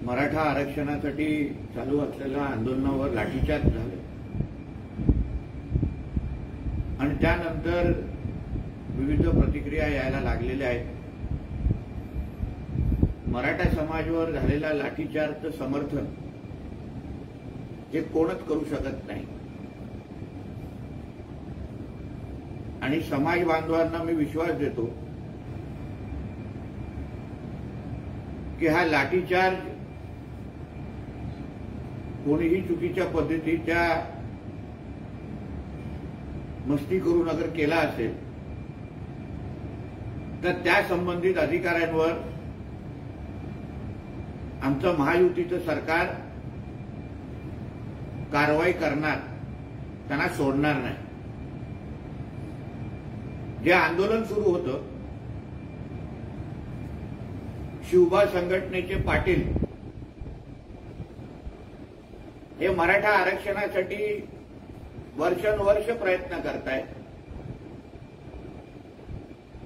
मराठा आरक्षणासाठी चालू असलेल्या आंदोलनावर लाठीचार्ज झाले आणि त्यानंतर विविध प्रतिक्रिया यायला लागलेल्या आहेत. मराठा समाजावर झालेला लाठीचार्जचं समर्थन हे कोणच करू शकत नाही आणि समाज बांधवांना मी विश्वास देतो की हा लाठीचार्ज कोणीही चुकीच्या पद्धतीच्या मस्ती करून अगर केला असेल तर त्या संबंधित अधिकाऱ्यांवर आमचं महायुतीचं सरकार कारवाई करणार, त्यांना सोडणार नाही. जे आंदोलन सुरू होतं, शिवबा संघटनेचे पाटील हे मराठा आरक्षणासाठी वर्षानुवर्ष प्रयत्न करतायत.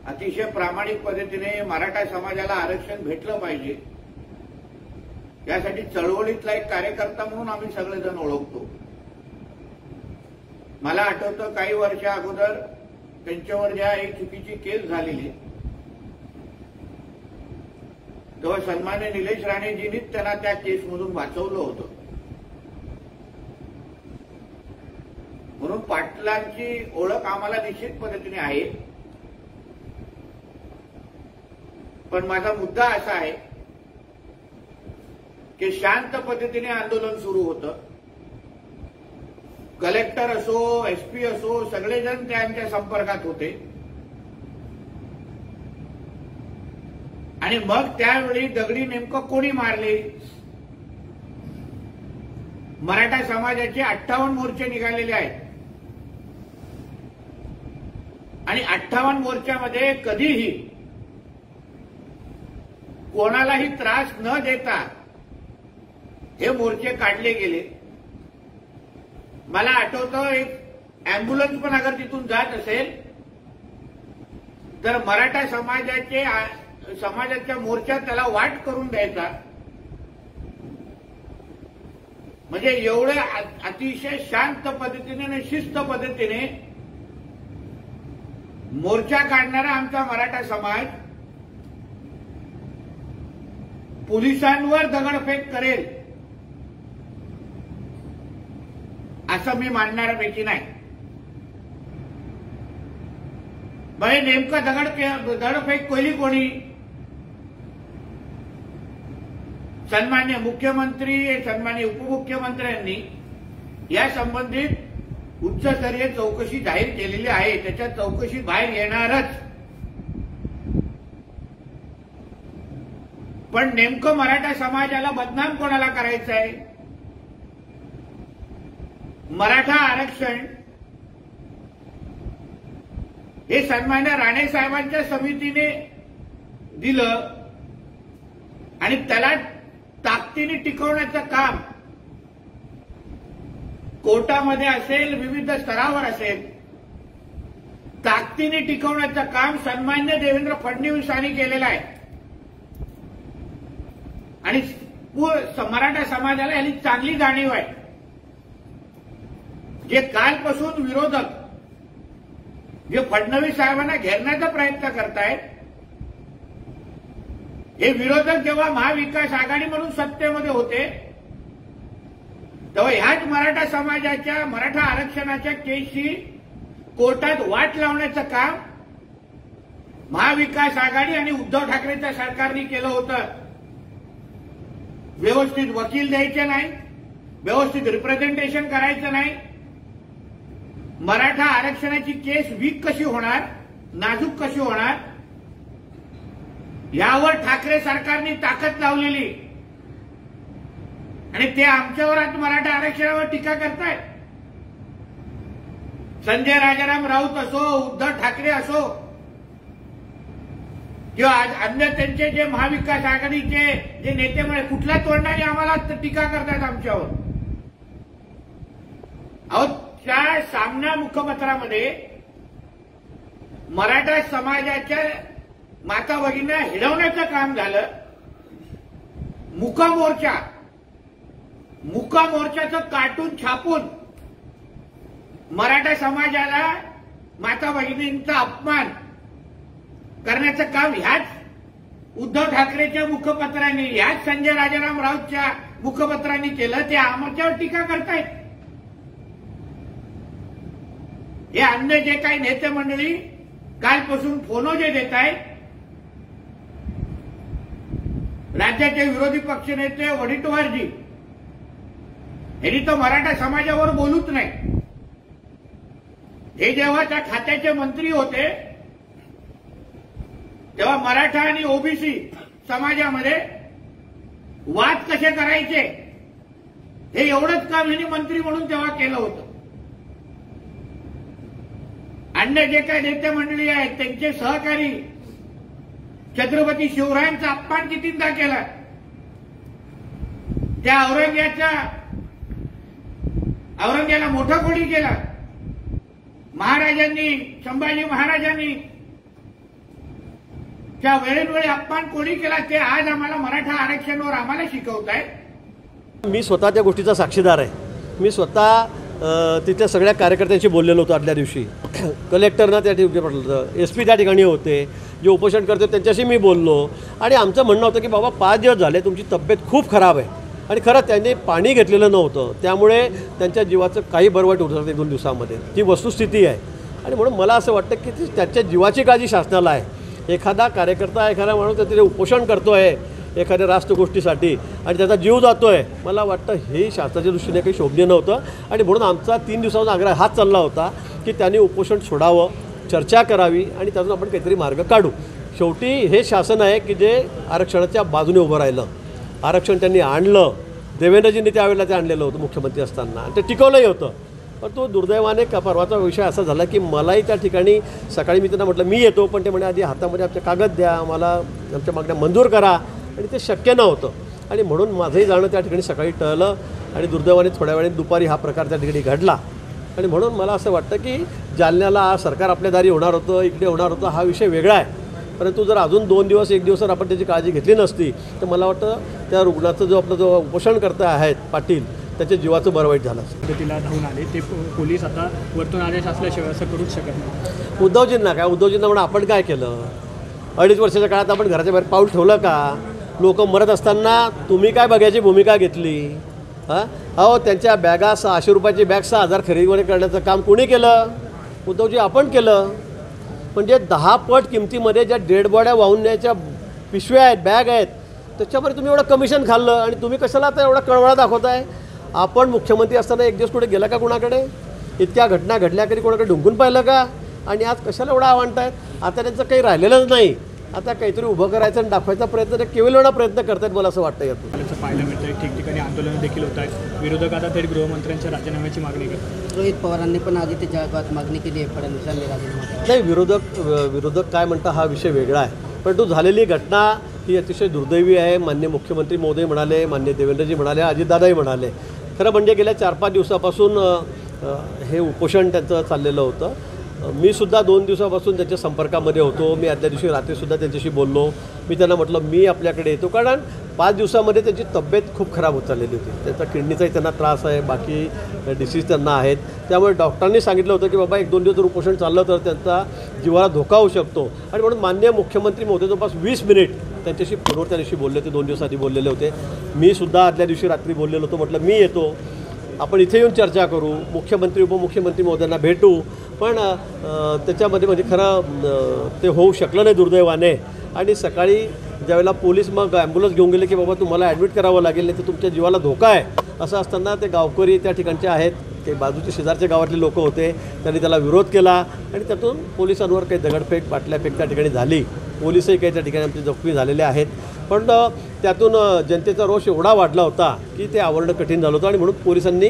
अतिशय प्रामाणिक पद्धतीने मराठा समाजाला आरक्षण भेटलं पाहिजे यासाठी चळवळीतला एक कार्यकर्ता म्हणून आम्ही सगळेजण ओळखतो. मला आठवतं काही वर्ष अगोदर त्यांच्यावर ज्या एक चुकीची केस झालेली तेव्हा सन्मान्य निलेश राणेजींनीच त्यांना त्या केसमधून वाचवलं होतं. म्हणून पाटलांची ओळख आम्हाला निश्चित पद्धतीने आहे. पण माझा मुद्दा असा आहे की शांत पद्धतीने आंदोलन सुरू होतं. कलेक्टर असो, एसपी असो, सगळेजण त्यांच्या संपर्कात होते आणि मग त्यावेळी दगडी नेमकं कोणी मारले? मराठा समाजाचे 58 मोर्चे निघालेले आहेत आणि 58 मोर्चामध्ये कधीही कोणालाही त्रास न देता हे मोर्चे काढले गेले. मला आठवतं एक अँब्युलन्स पण अगर तिथून जात असेल तर मराठा समाजाच्या मोर्चात त्याला वाट करून द्यायचा. म्हणजे एवढे अतिशय शांत पद्धतीने आणि शिस्त पद्धतीने मोर्चा काढणारा आमचा मराठा समाज पोलिसांवर दगडफेक करेल असं मी मानणाऱ्यापैकी नाही. मग नेमकं दगडफेक केली कोणी? सन्मान्य मुख्यमंत्री, सन्मान्य उपमुख्यमंत्र्यांनी या संबंधित उच्चस्तरीय चौकशी जाहीर केलेली आहे. त्याच्या चौकशी बाहेर येणारच. पण नेमकं मराठा समाजाला बदनाम कोणाला करायचं आहे? मराठा आरक्षण हे सन्मान्य राणे साहेबांच्या समितीने दिलं आणि त्याला ताकदीने टिकवण्याचं काम कोर्टामध्ये असेल, विविध स्तरावर असेल, ताकदीने टिकवण्याचं काम सन्मान्य देवेंद्र फडणवीसांनी केलेलं आहे आणि मराठा समाजाला याची चांगली जाणीव आहे. जे कालपासून विरोधक जे फडणवीस साहेबांना घेरण्याचा प्रयत्न करतायत, हे विरोधक जेव्हा महाविकास आघाडी म्हणून सत्तेमध्ये होते तेव्हा ह्याच मराठा समाजाच्या मराठा आरक्षणाच्या केसची कोर्टात वाट लावण्याचं काम महाविकास आघाडी आणि उद्धव ठाकरेच्या सरकारने केलं होतं. व्यवस्थित वकील द्यायचे नाही, व्यवस्थित रिप्रेझेंटेशन करायचं नाही. मराठा आरक्षणाची केस वीक कशी होणार, नाजूक कशी होणार, यावर ठाकरे सरकारने ताकद लावलेली आणि ते आमच्यावर आज मराठा आरक्षणावर टीका करतायत. संजय राजाराम राऊत असो, उद्धव ठाकरे असो किंवा आज अन्य त्यांचे जे महाविकास आघाडीचे जे नेते म्हणजे कुठल्या तोंडाने आम्हाला टीका करतात आमच्यावर. अहो, त्या सामना मुखपत्रामध्ये मराठा समाजाच्या माता भगिनींना हिडवण्याचं काम झालं. मुका मोर्चाचं कार्टून छापून मराठा समाजाला माता भगिनींचा अपमान करण्याचं काम ह्याच उद्धव ठाकरेच्या मुखपत्रांनी, ह्याच संजय राजाराम राऊतच्या मुखपत्रांनी केलं. ते आमच्यावर टीका करतायत. हे अन्य जे काही नेते मंडळी कालपासून फोनो जे देत आहेत, राज्याचे विरोधी पक्षनेते वडेट्टीवारजी यांनी तर मराठा समाजावर बोलूच नाही. हे जेव्हा त्या खात्याचे मंत्री होते तेव्हा मराठा आणि ओबीसी समाजामध्ये वाद कसे करायचे हे एवढंच काम यांनी मंत्री म्हणून तेव्हा केलं होतं. अन्य जे काही नेते मंडळी आहेत त्यांचे सहकारी छत्रपती शिवरायांचा अपमान कितींदा केला. त्या औरंग्याला मोठा कोणी केला. महाराजांनी, संभाजी महाराजांनी त्या वेळोवेळी अपमान कोणी केला ते आज आम्हाला मराठा आरक्षणावर आम्हाला शिकवतायत. मी स्वतः त्या गोष्टीचा साक्षीदार आहे. मी स्वतः तिथल्या सगळ्या कार्यकर्त्यांशी बोललेलो होतो आदल्या दिवशी. कलेक्टरना त्या ठिकाणी पाठवलं, SP त्या ठिकाणी होते, जे उपोषण करते त्यांच्याशी मी बोललो. आणि आमचं म्हणणं होतं की बाबा 5 दिवस झाले तुमची तब्येत खूप खराब आहे आणि खरं त्यांनी पाणी घेतलेलं नव्हतं, त्यामुळे त्यांच्या जीवाचं काही बरवाईट होत होतं 1-2 दिवसामध्ये. ती वस्तुस्थिती आहे. आणि म्हणून मला असं वाटतं की त्याच्या जीवाची काळजी शासनाला आहे. एखादा कार्यकर्ता, एखादा माणूस त्याचे उपोषण करतो आहे एखाद्या राष्ट्र गोष्टीसाठी आणि त्याचा जीव जातो आहे, मला वाटतं हे शासनाच्या दृष्टीने काही शोभनीय नव्हतं. आणि म्हणून आमचा 3 दिवसांचा आग्रह हाच चालला होता की त्यांनी उपोषण सोडावं, चर्चा करावी आणि त्यातून आपण काहीतरी मार्ग काढू. शेवटी हे शासन आहे की जे आरक्षणाच्या बाजूने उभं राहिलं. आरक्षण त्यांनी आणलं, देवेंद्रजींनी त्यावेळेला ते आणलेलं होतं मुख्यमंत्री असताना आणि ते टिकवलंही होतं. पण तो दुर्दैवाने परवाचा विषय असा झाला की मलाही त्या ठिकाणी सकाळी मी त्यांना म्हटलं मी येतो, पण ते म्हणे आधी हातामध्ये आमचे कागद द्या, आम्हाला आमच्या मागण्या मंजूर करा, आणि ते शक्य नव्हतं. आणि म्हणून माझंही जाणं त्या ठिकाणी सकाळी टळलं आणि दुर्दैवाने थोड्या वेळाने दुपारी हा प्रकार त्या ठिकाणी घडला. आणि म्हणून मला असं वाटतं की जालन्याला सरकार आपल्या दारी होणार होतं, इकडे होणार होतं, हा विषय वेगळा आहे. परंतु जर अजून 2 दिवस 1 दिवस आपण त्याची काळजी घेतली नसती तर मला वाटतं त्या रुग्णाचं जो उपोषण करता आहेत पाटील, त्याच्या जीवाचं बरं वाईट झालं. तिला धावून आले ते पोलीस आता वरतून आदेश असल्याशिवाय असं करूच शकत नाही. उद्धवजींना म्हणून आपण काय केलं? 2.5 वर्षाच्या काळात आपण घराच्या बाहेर पाऊल ठेवलं का? लोक मरत असताना तुम्ही काय बघायची भूमिका घेतली? अहो त्यांच्या बॅगा 600 रुपयाची बॅग 6,000 खरेदी करण्याचं काम कोणी केलं? उद्धवजी आपण केलं. म्हणजे 10 पट किमतीमध्ये ज्या डेड बॉड्या वाहून न्यायच्या पिशव्या आहेत, बॅग आहेत, त्याच्यावर तुम्ही एवढं कमिशन खाल्लं आणि तुम्ही कशाला आता एवढा कळवळा दाखवताय? आपण मुख्यमंत्री असताना 1 दिवस कुठे गेला का कुणाकडे? इतक्या घटना घडल्या कधी कोणाकडे ढुंकून पाहिलं का? आणि आज कशाला एवढा आव्हानतायत? आता त्यांचं काही राहिलेलंच नाही. आता काहीतरी उभं करायचं आणि दाखवायचा प्रयत्न ते केवळ एवढा प्रयत्न करतायत मला असं वाटतं. यातून पाहायला मिळतं ठिकठिकाणी आंदोलनं देखील होत आहेत. विरोधक आता थेट गृहमंत्र्यांच्या राजीनाम्याची मागणी करतात. रोहित पवारांनी पण आदित्य जळगावात मागणी केली आहे फडणवीसांनी राजीनामा. नाही, विरोधक काय म्हणतात हा विषय वेगळा आहे. परंतु झालेली घटना ही अतिशय दुर्दैवी आहे. माननीय मुख्यमंत्री महोदय म्हणाले, माननीय देवेंद्रजी म्हणाले, अजितदादाही म्हणाले. खरं म्हणजे गेल्या 4-5 दिवसापासून हे उपोषण त्यांचं चाललेलं होतं. मी सुद्धा 2 दिवसापासून त्यांच्या संपर्कामध्ये होतो. मी आदल्या दिवशी रात्रीसुद्धा त्यांच्याशी बोललो. मी त्यांना म्हटलं मी आपल्याकडे येतो, कारण 5 दिवसामध्ये त्यांची तब्येत खूप खराब होत चाललेली होती. त्यांचा किडनीचाही त्यांना त्रास आहे, बाकी डिसीज त्यांना आहेत. त्यामुळे डॉक्टरांनी सांगितलं होतं की बाबा 1-2 दिवस जर उपोषण चाललं तर त्यांचा जीवाला धोका होऊ शकतो. आणि म्हणून माननीय मुख्यमंत्री महोदय जवळपास 20 मिनिट त्यांच्याशी फोनवर त्या दिवशी बोलले होते. 2 दिवस आधी बोललेले होते. मी सुद्धा आदल्या दिवशी रात्री बोललेलो होतो. म्हटलं मी येतो, आपण इथे येऊन चर्चा करू, मुख्यमंत्री उपमुख्यमंत्री महोदयांना भेटू. पण त्याच्यामध्ये म्हणजे खरं ते होऊ शकलं नाही दुर्दैवाने. आणि सकाळी ज्यावेळेला पोलीस मग ॲम्ब्युलन्स घेऊन गेले की बाबा तुम्हाला ॲडमिट करावं लागेल, नाही तर तुमच्या जीवाला धोका आहे, असं असताना ते गावकरी त्या ठिकाणचे आहेत, ते बाजूचे शेजारच्या गावातले लोक होते, त्यांनी त्याला विरोध केला आणि त्यातून पोलिसांवर काही दगडफेक बाटल्याफेक त्या ठिकाणी झाली. पोलिसही काही त्या ठिकाणी आमचे जखमी झालेले आहेत. पण त्यातून जनतेचा रोष एवढा वाढला होता की ते आवरणं कठीण झालं होतं आणि म्हणून पोलिसांनी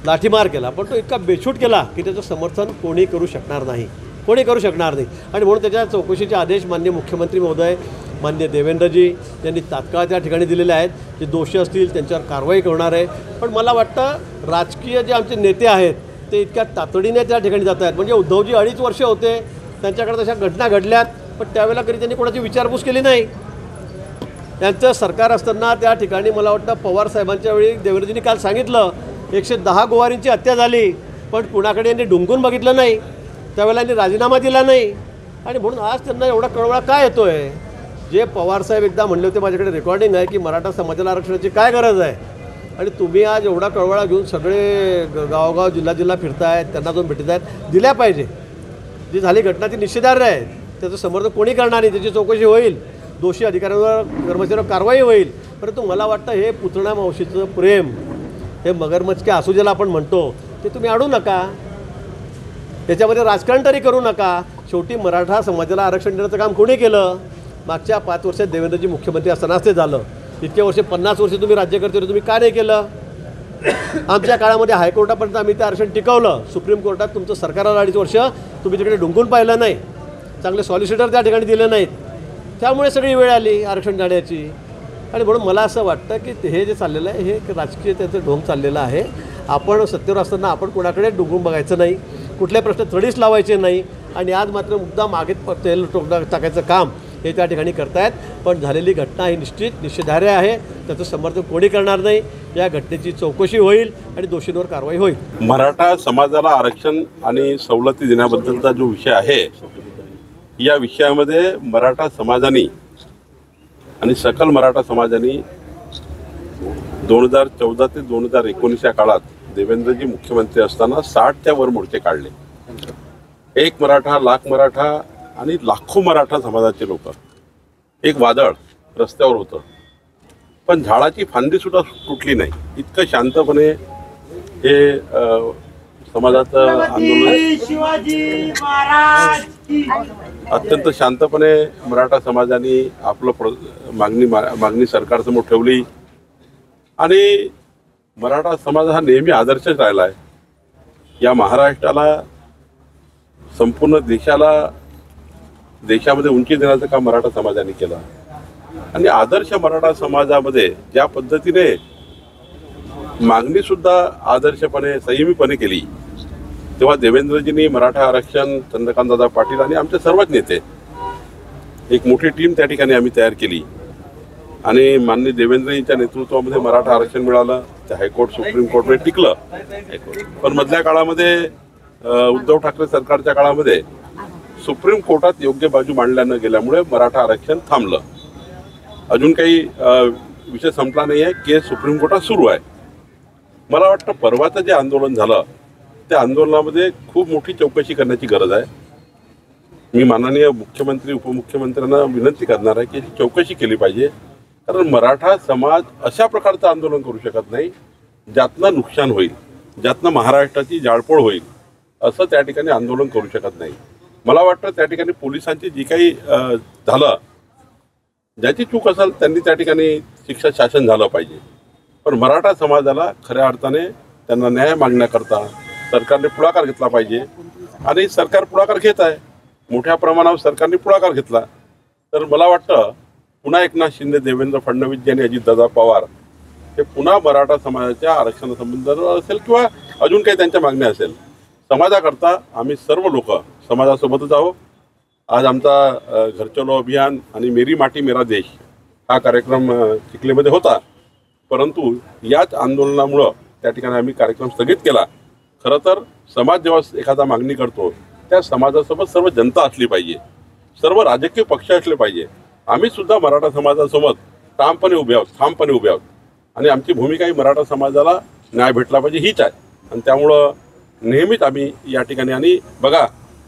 लाठीमार केला. पण तो इतका बेछूट केला की त्याचं समर्थन कोणी करू शकणार नाही. आणि म्हणून त्याच्या चौकशीचे आदेश माननीय मुख्यमंत्री महोदय, माननीय देवेंद्रजी यांनी तात्काळ त्या ठिकाणी दिलेले आहेत. जे दोषी असतील त्यांच्यावर कारवाई करणार आहे. पण मला वाटतं राजकीय जे आमचे नेते आहेत ते इतक्या तातडीने त्या ठिकाणी जात आहेत. म्हणजे उद्धवजी 2.5 वर्ष होते, त्यांच्याकडे तशा घटना घडल्यात, पण त्यावेळेला कधी त्यांनी कोणाची विचारपूस केली नाही. यांचं सरकार असताना त्या ठिकाणी मला वाटतं पवार साहेबांच्या वेळी देवेंद्रजींनी काल सांगितलं 110 गोवारींची हत्या झाली, पण कुणाकडे यांनी डुंकून बघितलं नाही, त्यावेळेला यांनी राजीनामा दिला नाही आणि म्हणून आज त्यांना एवढा कळवळा काय येतो आहे. जे पवारसाहेब एकदा म्हणले होते, माझ्याकडे रेकॉर्डिंग आहे, की मराठा समाजाला आरक्षणाची काय गरज आहे, आणि तुम्ही आज एवढा कळवळा घेऊन सगळे गावगाव जिल्हा फिरतायत, त्यांना जाऊन भेटत आहेत. दिल्या पाहिजे. जी झाली घटना ती निषेधार्ह आहे, त्याचं समर्थन कोणी करणार नाही, त्याची चौकशी होईल, दोषी अधिकाऱ्यांवर कर्मचाऱ्यांवर कारवाई होईल. परंतु मला वाटतं हे पुतणा मावशीचं प्रेम, हे मगरमच्छ के आसू ज्याला आपण म्हणतो, ते तुम्ही आणू नका. त्याच्यामध्ये राजकारण तरी करू नका. शेवटी मराठा समाजाला आरक्षण देण्याचं काम कोणी केलं? मागच्या 5 वर्षात देवेंद्रजी मुख्यमंत्री असतानाच ते झालं. इतके वर्ष 50 वर्ष तुम्ही राज्यकर्ते होते, तुम्ही का नाही केलं? आमच्या काळामध्ये हायकोर्टापर्यंत आम्ही ते आरक्षण टिकवलं. सुप्रीम कोर्टात तुमचं सरकारला 2.5 वर्ष तुम्ही तिकडे डुंकून पाहिलं नाही, चांगले सॉलिसिटर त्या ठिकाणी दिले नाहीत, त्यामुळे सगळी वेळ आली आरक्षण देण्याची. आणि म्हणून मला असं वाटतं की हे जे चाललेलं आहे हे राजकीय त्याचं ढोंग चाललेलं आहे. आपण सत्तेवर असताना आपण कोणाकडे डुंकून बघायचं नाही, कुठले प्रश्न थडीच लावायचे नाही, आणि आज मात्र मुद्दा मागे तेल टाकायचं काम हे त्या ठिकाणी करतायत. पण झालेली घटना ही निषेधार्ह आहे, त्याचं समर्थन कोणी करणार नाही. या घटनेची चौकशी होईल आणि दोषींवर कारवाई होईल. मराठा समाजाला आरक्षण आणि सवलती देण्याबद्दलचा जो विषय आहे, या विषयामध्ये मराठा समाजाने आणि सकल मराठा समाजाने 2014 ते 2019 या काळात देवेंद्रजी मुख्यमंत्री असताना 60च्या वर मोर्चे काढले. 1 मराठा, लाख मराठा आणि लाखो मराठा समाजाचे लोक, एक वादळ रस्त्यावर होतं, पण झाडाची फांदी सुद्धा तुटली नाही. इतकं शांतपणे हे समाजाचं आंदोलन, अत्यंत शांतपणे मराठा समाजाने आपलं मागणी सरकारसमोर ठेवली. आणि मराठा समाज हा नेहमी आदर्शच राहिला आहे. या महाराष्ट्राला, संपूर्ण देशामध्ये उंची देण्याचं काम मराठा समाजाने केलं. आणि आदर्श मराठा समाजामध्ये ज्या पद्धतीने मागणी सुद्धा आदर्शपणे, संयमीपणे केली, तेव्हा देवेंद्रजींनी मराठा आरक्षण, चंद्रकांतदादा पाटील आणि आमचे सर्वच नेते, एक मोठी टीम त्या ठिकाणी आम्ही तयार केली आणि माननीय देवेंद्रजींच्या नेतृत्वामध्ये मराठा आरक्षण मिळालं. ते हायकोर्ट, सुप्रीम कोर्टमध्ये टिकलं. पण मधल्या काळामध्ये उद्धव ठाकरे सरकारच्या काळामध्ये सुप्रीम कोर्टात योग्य बाजू मांडल्या न गेल्यामुळे मराठा आरक्षण थांबलं. अजून काही विषय संपला नाही आहे, केस सुप्रीम कोर्टात सुरू आहे. मला वाटतं परवाचं जे आंदोलन झालं, त्या आंदोलनामध्ये खूप मोठी चौकशी करण्याची गरज आहे. मी माननीय मुख्यमंत्री, उपमुख्यमंत्र्यांना विनंती करणार आहे की चौकशी केली पाहिजे. कारण मराठा समाज अशा प्रकारचं आंदोलन करू शकत नाही ज्यातनं नुकसान होईल, ज्यातनं महाराष्ट्राची जाळपोळ होईल, असं त्या ठिकाणी आंदोलन करू शकत नाही. मला वाटतं त्या ठिकाणी पोलिसांची जी काही झालं, ज्याची चूक असेल त्यांनी त्या ठिकाणी शिक्षा शासन झालं पाहिजे. पण मराठा समाजाला खऱ्या अर्थाने त्यांना न्याय मागण्याकरता सरकारने पुढाकार घेतला पाहिजे. आणि सरकार पुढाकार घेत आहे, मोठ्या प्रमाणावर सरकारने पुढाकार घेतला. तर मला वाटतं पुन्हा एकनाथ शिंदे, देवेंद्र फडणवीस यांनी, अजितदादा पवार हे पुन्हा मराठा समाजाच्या आरक्षणासंबंधावर असेल किंवा अजून काही त्यांच्या मागण्या असेल, समाजाकरता आम्ही सर्व लोक समाजासोबतच आहोत. आज आमचा घर चलो अभियान आणि मेरी माटी मेरा देश हा कार्यक्रम चिखलीमध्ये होता, परंतु याच आंदोलनामुळं त्या ठिकाणी आम्ही कार्यक्रम स्थगित केला. खरं तर समाज जेव्हा एखादा मागणी करतो, त्या समाजासोबत सर्व जनता असली पाहिजे, सर्व राजकीय पक्ष असले पाहिजे. आम्ही सुद्धा मराठा समाजासोबत ठामपणे उभे आहोत, ठामपणे उभे आहोत. आणि आमची भूमिका ही मराठा समाजाला न्याय भेटला पाहिजे हीच आहे. आणि त्यामुळं नेहमीच आम्ही या ठिकाणी, आणि बघा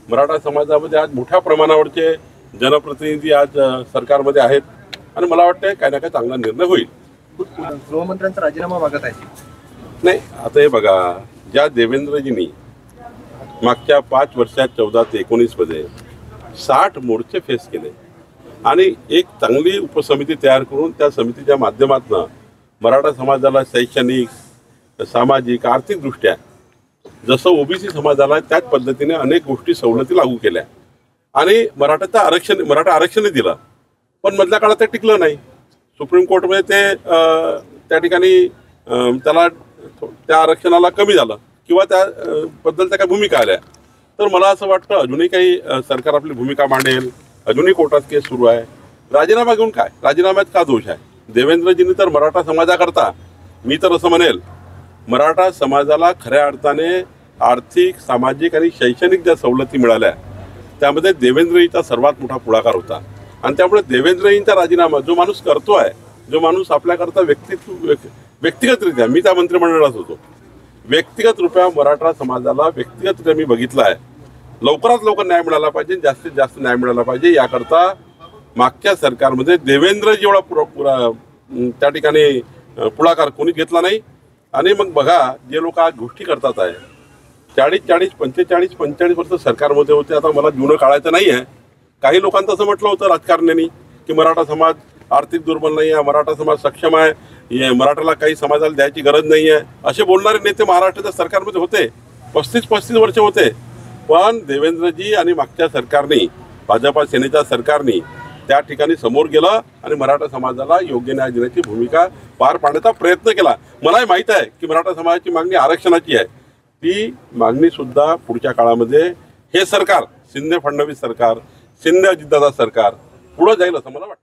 मराठा समाजामध्ये आज मोठ्या प्रमाणावरचे जनप्रतिनिधी आज सरकारमध्ये आहेत आणि मला वाटतं काही ना काही चांगला निर्णय होईल. गृहमंत्र्यांचा राजीनामा मागत आहे नाही. आता हे बघा, ज्या देवेंद्रजींनी मागच्या 5 वर्षात 14 ते 19मध्ये 60 मोर्चे फेस केले आणि एक चांगली उपसमिती तयार करून त्या समितीच्या माध्यमातून मराठा समाजाला शैक्षणिक, सामाजिक, आर्थिकदृष्ट्या जसं ओबीसी समाजाला त्याच पद्धतीने अनेक गोष्टी, सवलती लागू केल्या आणि मराठा आरक्षण दिलं. पण मधल्या काळात ते टिकलं नाही. सुप्रीम कोर्टमध्ये ते त्या ठिकाणी त्या आरक्षणाला कमी झालं किंवा त्याबद्दलच्या काही भूमिका आल्या. तर मला असं वाटतं अजूनही काही सरकार आपली भूमिका मांडेल. अजूनही कोर्टात केस सुरू आहे. राजीनामा घेऊन काय, राजीनाम्यात का दोष आहे? देवेंद्रजींनी तर मराठा समाजाकरता, मी तर असं म्हणेल, मराठा समाजाला खऱ्या अर्थाने आर्थिक, सामाजिक आणि शैक्षणिक ज्या सवलती मिळाल्या त्यामध्ये देवेंद्रजींचा सर्वात मोठा पुढाकार होता. आणि त्यामुळे देवेंद्रजींचा राजीनामा जो माणूस करतो आहे, जो माणूस आपल्याकरता व्यक्तिगतरित्या, मी त्या मंत्रिमंडळात होतो, व्यक्तिगत रूपया मराठा समाजाला व्यक्तिगतरित्या मी बघितलं आहे. लवकरात लवकर न्याय मिळाला पाहिजे, जास्तीत जास्त न्याय मिळाला पाहिजे, याकरता मागच्या सरकारमध्ये देवेंद्रजी एवढा त्या ठिकाणी पुढाकार कोणी घेतला नाही. आणि मग बघा, जे लोक आज गोष्टी करतात आहे, 40-40, 45 वर्ष सरकारमध्ये होते. आता मला जुनं काढायचं नाही आहे. काही लोकांचं असं म्हटलं होतं राजकारण्यांनी की मराठा समाज आर्थिक दुर्बल नाही आहे, मराठा समाज सक्षम आहे, मराठाला काही समाजाला द्यायची गरज नाही आहे, असे बोलणारे नेते महाराष्ट्राच्या सरकारमध्ये होते. 35 वर्ष होते. पण देवेंद्रजी आणि मागच्या सरकारने, भाजपा सेनेच्या सरकारने त्या ठिकाणी समोर गेलं आणि मराठा समाजाला योग्य न्याय देण्याची भूमिका पार पाडण्याचा प्रयत्न केला. मलाही माहीत आहे की मराठा समाजाची मागणी आरक्षणाची आहे. ती मागणी सुद्धा पुढच्या काळामध्ये हे सरकार, शिंदे फडणवीस सरकार, शिंदे अजितदादा सरकार पुढे जाईल असं मला वाटतं.